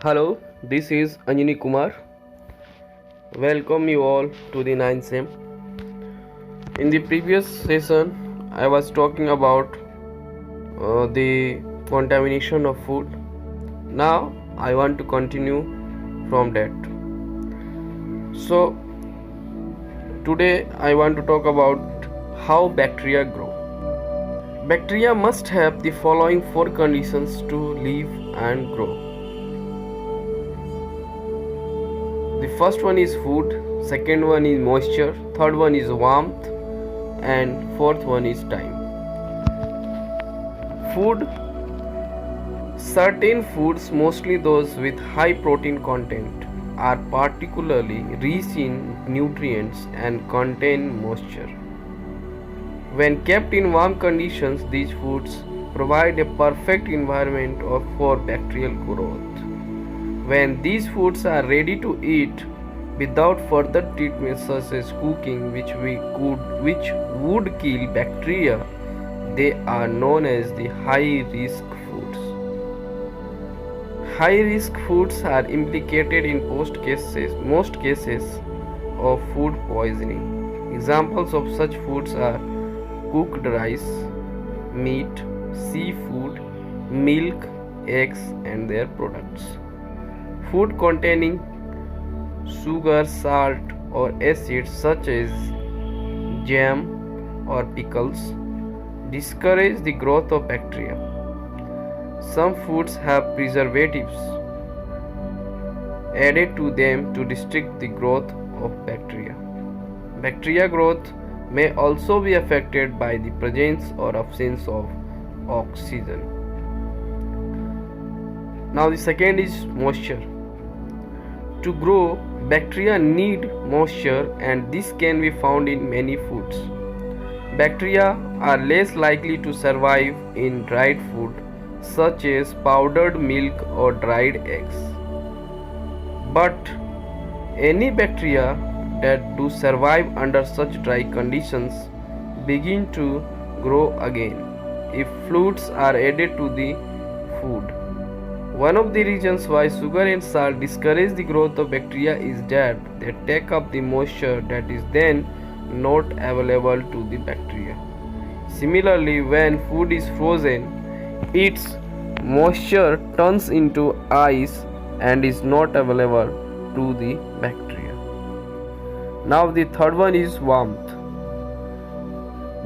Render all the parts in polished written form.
Hello, this is Anjani Kumar. Welcome you all to the 9th SEM. In the previous session, I was talking about the contamination of food. Now, I want to continue from that. So, today I want to talk about how bacteria grow. Bacteria must have the following four conditions to live and grow. The first one is food, second one is moisture, third one is warmth, and fourth one is time. Food. Certain foods, mostly those with high protein content, are particularly rich in nutrients and contain moisture. When kept in warm conditions, these foods provide a perfect environment for bacterial growth. When these foods are ready to eat without further treatment such as cooking, which would kill bacteria, they are known as the high-risk foods. High-risk foods are implicated in most cases of food poisoning. Examples of such foods are cooked rice, meat, seafood, milk, eggs, and their products. Food containing sugar, salt, or acids such as jam or pickles discourage the growth of bacteria. Some foods have preservatives added to them to restrict the growth of bacteria. Bacteria growth may also be affected by the presence or absence of oxygen. Now the second is moisture. To grow, bacteria need moisture, and this can be found in many foods. Bacteria are less likely to survive in dried food such as powdered milk or dried eggs. But any bacteria that do survive under such dry conditions begin to grow again if fluids are added to the food. One of the reasons why sugar and salt discourage the growth of bacteria is that they take up the moisture that is then not available to the bacteria. Similarly, when food is frozen, its moisture turns into ice and is not available to the bacteria. Now the third one is warmth.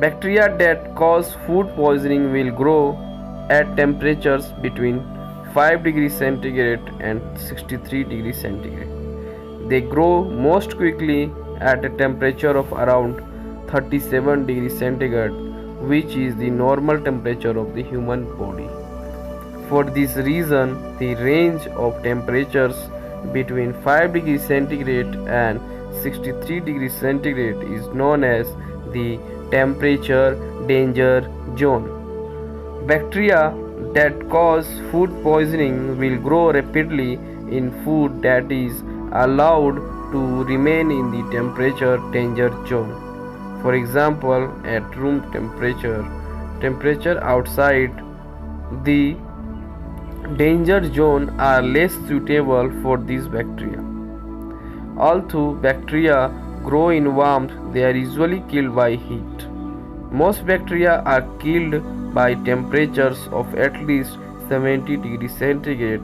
Bacteria that cause food poisoning will grow at temperatures between 5 degrees centigrade and 63 degrees centigrade. They grow most quickly at a temperature of around 37 degrees centigrade, which is the normal temperature of the human body. For this reason, the range of temperatures between 5 degrees centigrade and 63 degrees centigrade is known as the temperature danger zone. Bacteria that cause food poisoning will grow rapidly in food that is allowed to remain in the temperature danger zone. For example, at room temperature outside the danger zone are less suitable for these bacteria. Although bacteria grow in warmth, they are usually killed by heat. Most bacteria are killed by temperatures of at least 70 degrees centigrade.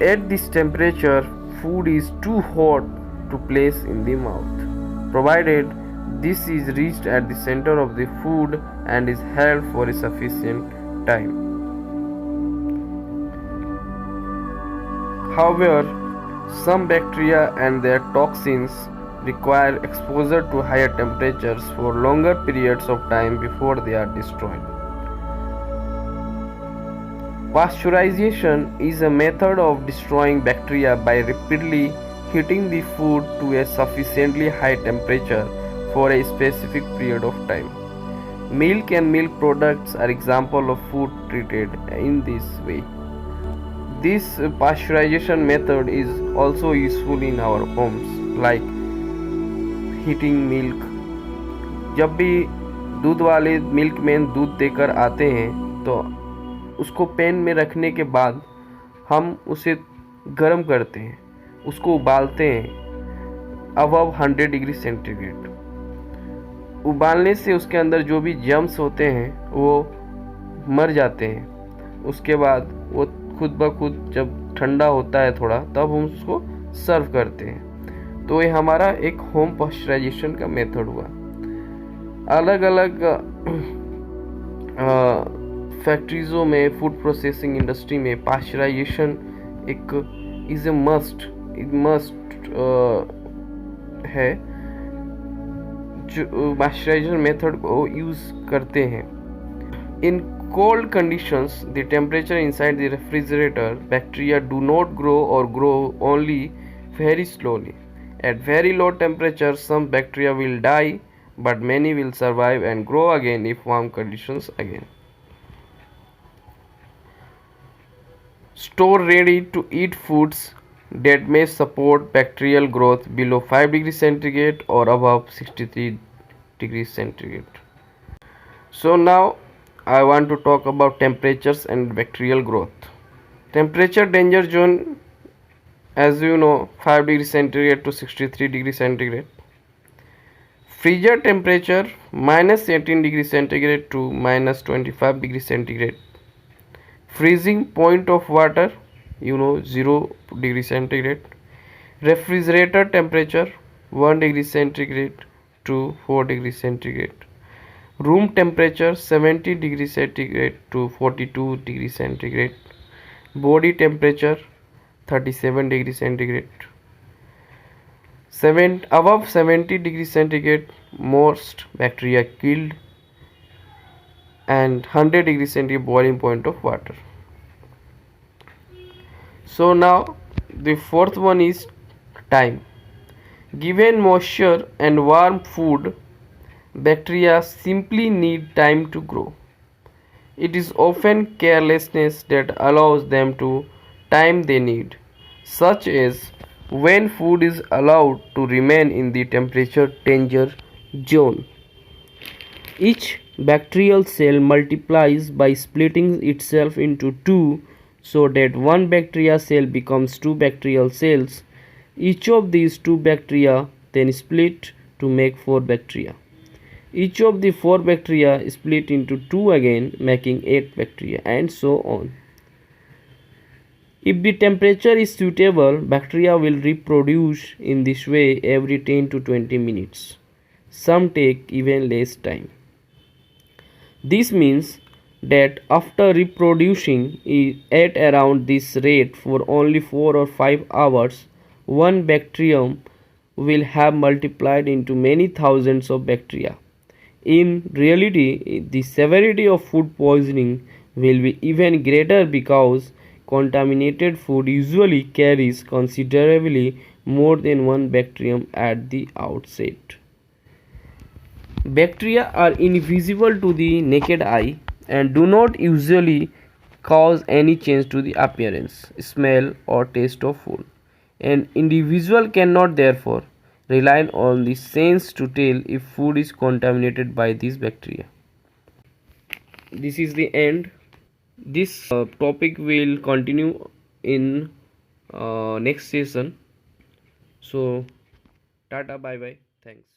At this temperature, food is too hot to place in the mouth, provided this is reached at the center of the food and is held for a sufficient time. However, some bacteria and their toxins require exposure to higher temperatures for longer periods of time before they are destroyed. Pasteurization is a method of destroying bacteria by rapidly heating the food to a sufficiently high temperature for a specific period of time. Milk and milk products are examples of food treated in this way. This pasteurization method is also useful in our homes, like heating milk. जब भी दूध वाले milk man दूध देकर आते हैं तो उसको पैन में रखने के बाद हम उसे गर्म करते हैं, उसको उबालते हैं अबव 100 डिग्री सेंटीग्रेड। उबालने से उसके अंदर जो भी जर्म्स होते हैं वो मर जाते हैं। उसके बाद वो खुद ब खुद जब ठंडा होता है थोड़ा, तब हम उसको सर्व करते हैं। तो ये हमारा एक होम पाश्चराइजेशन का मेथड हुआ। अलग अलग फैक्ट्रीज़ों में, फूड प्रोसेसिंग इंडस्ट्री में पाश्चराइजेशन एक इज़ ए मस्ट है, जो पाश्चराइजेशन मेथड को यूज़ करते हैं। इन cold conditions, the temperature inside the refrigerator, bacteria do not grow or grow only very slowly. At very low temperature, some bacteria will die, but many will survive and grow again if warm conditions again. Store ready to eat foods that may support bacterial growth below 5 degrees centigrade or above 63 degrees centigrade. So now I want to talk about temperatures and bacterial growth. Temperature danger zone, as you know, 5 degrees centigrade to 63 degrees centigrade. Freezer temperature minus 18 degrees centigrade to minus 25 degrees centigrade. Freezing point of water, 0 degrees centigrade. Refrigerator temperature 1 degree centigrade to 4 degrees centigrade. Room temperature 70 degrees centigrade to 42 degrees centigrade. Body temperature 37 degrees centigrade. Above 70 degrees centigrade, most bacteria killed, and 100 degrees centigrade boiling point of water. So now the fourth one is time. Given moisture and warm food, bacteria simply need time to grow. It is often carelessness that allows them to time they need, such as when food is allowed to remain in the temperature danger zone. Each bacterial cell multiplies by splitting itself into two, so that one bacteria cell becomes two bacterial cells. Each of these two bacteria then split to make four bacteria. Each of the four bacteria split into two again, making 8 bacteria, and so on. If the temperature is suitable, bacteria will reproduce in this way every 10 to 20 minutes. Some take even less time. This means that after reproducing at around this rate for only 4 or 5 hours, one bacterium will have multiplied into many thousands of bacteria. In reality, the severity of food poisoning will be even greater because contaminated food usually carries considerably more than one bacterium at the outset. Bacteria are invisible to the naked eye and do not usually cause any change to the appearance, smell, or taste of food. An individual cannot therefore rely on the sense to tell if food is contaminated by these bacteria. This is the end. This topic will continue in next session. So, tata, bye bye, thanks.